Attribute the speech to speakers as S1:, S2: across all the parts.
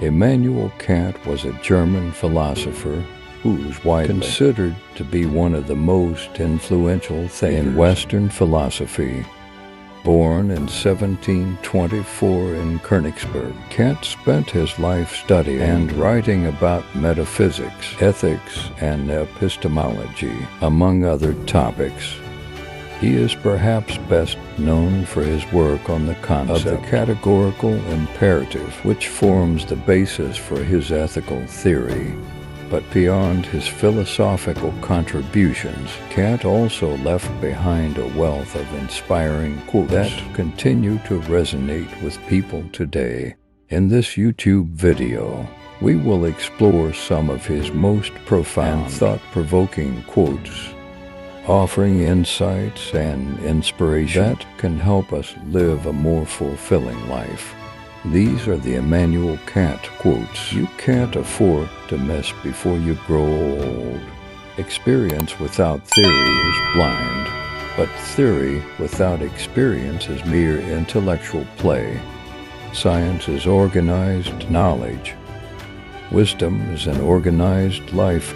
S1: Emmanuel Kant was a German philosopher who's widely considered to be one of the most influential thinkers in Western philosophy. Born in 1724 in Königsberg, Kant spent his life studying and writing about metaphysics, ethics, and epistemology, among other topics. He is perhaps best known for his work on the concept of the categorical imperative, which forms the basis for his ethical theory. But beyond his philosophical contributions, Kant also left behind a wealth of inspiring quotes that continue to resonate with people today. In this YouTube video, we will explore some of his most profound and thought-provoking quotes, offering insights and inspiration that can help us live a more fulfilling life. These are the Emmanuel Kant quotes. You can't afford to miss before you grow old. Experience without theory is blind, but theory without experience is mere intellectual play. Science is organized knowledge. Wisdom is an organized life.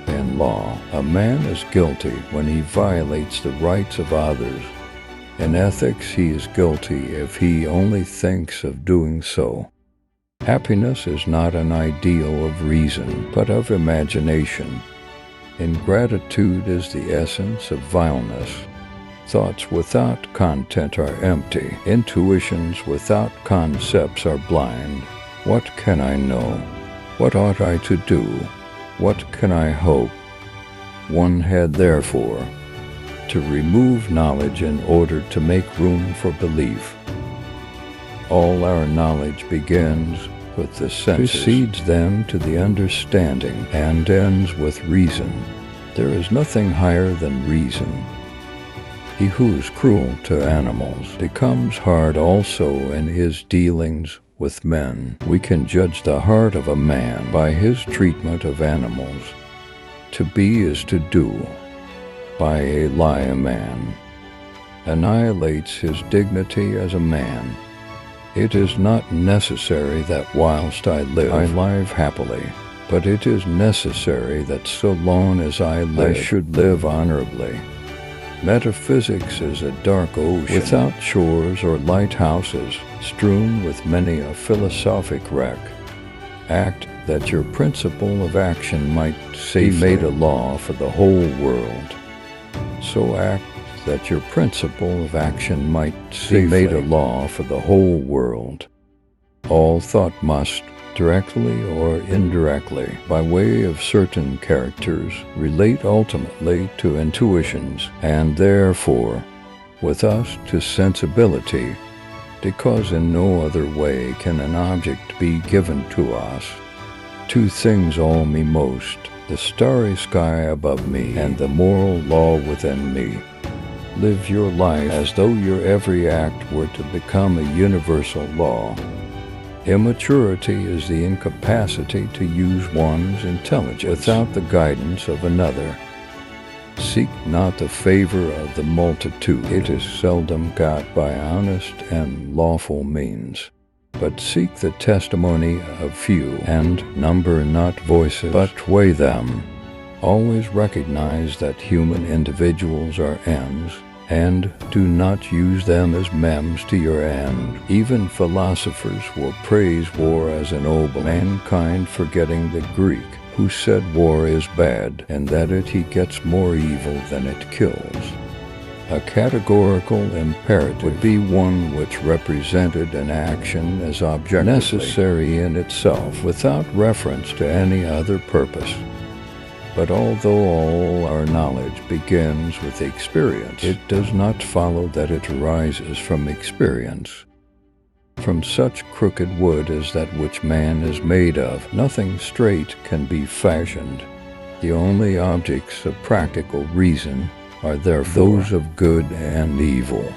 S1: In law, a man is guilty when he violates the rights of others. In ethics, he is guilty if he only thinks of doing so. Happiness is not an ideal of reason, but of imagination. Ingratitude is the essence of vileness. Thoughts without content are empty. Intuitions without concepts are blind. What can I know? What ought I to do? What can I hope? One had, therefore, to remove knowledge in order to make room for belief. All our knowledge begins with the senses, precedes them to the understanding, and ends with reason. There is nothing higher than reason. He who is cruel to animals becomes hard also in his dealings with men. We can judge the heart of a man by his treatment of animals. To be is to do. By a lie a man annihilates his dignity as a man. It is not necessary that whilst I live happily, but it is necessary that so long as I live, I should live honorably. Metaphysics is a dark ocean without shores or lighthouses, strewn with many a philosophic wreck. Act that your principle of action might be made a law for the whole world. So act that your principle of action might be made a law for the whole world. All thought must, directly or indirectly, by way of certain characters, relate ultimately to intuitions, and therefore, with us to sensibility, because in no other way can an object be given to us. Two things awe me most: the starry sky above me and the moral law within me. Live your life as though your every act were to become a universal law. Immaturity is the incapacity to use one's intelligence without the guidance of another. Seek not the favor of the multitude. It is seldom got by honest and lawful means. But seek the testimony of few, and number not voices, but weigh them. Always recognize that human individuals are ends, and do not use them as means to your end. Even philosophers will praise war as ennoble mankind, forgetting the Greek, who said war is bad, and that it gets more evil than it kills. A categorical imperative would be one which represented an action as objectively necessary in itself, without reference to any other purpose. But although all our knowledge begins with experience, it does not follow that it arises from experience. From such crooked wood as that which man is made of, nothing straight can be fashioned. The only objects of practical reason are therefore those of good and evil.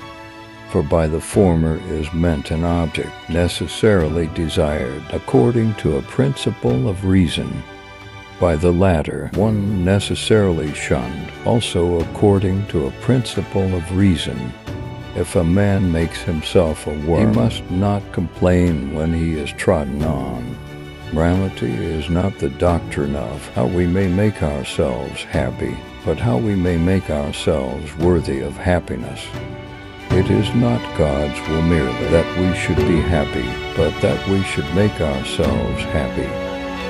S1: For by the former is meant an object necessarily desired according to a principle of reason. By the latter, one necessarily shunned, also according to a principle of reason. If a man makes himself a worm, he must not complain when he is trodden on. Morality is not the doctrine of how we may make ourselves happy, but how we may make ourselves worthy of happiness. It is not God's will merely that we should be happy, but that we should make ourselves happy.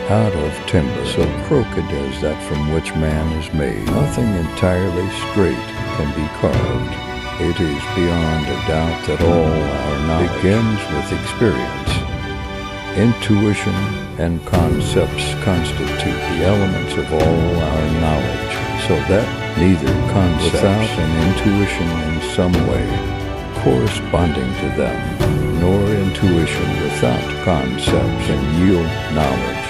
S1: Out of timber so crooked as that from which man is made, nothing entirely straight can be carved. It is beyond a doubt that all our knowledge begins with experience. Intuition and concepts constitute the elements of all our knowledge, so that neither concepts without an intuition in some way corresponding to them, nor intuition without concepts can yield knowledge.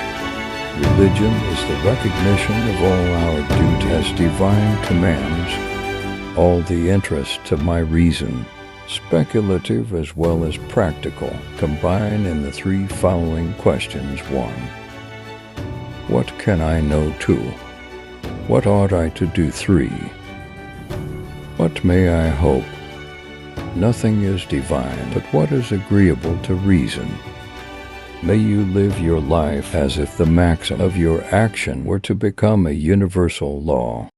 S1: Religion is the recognition of all our duty as divine commands, all the interests of my reason, speculative as well as practical, combine in the three following questions. 1. What can I know? 2. What ought I to do? 3. What may I hope? Nothing is divine but what is agreeable to reason. May you live your life as if the maxim of your action were to become a universal law.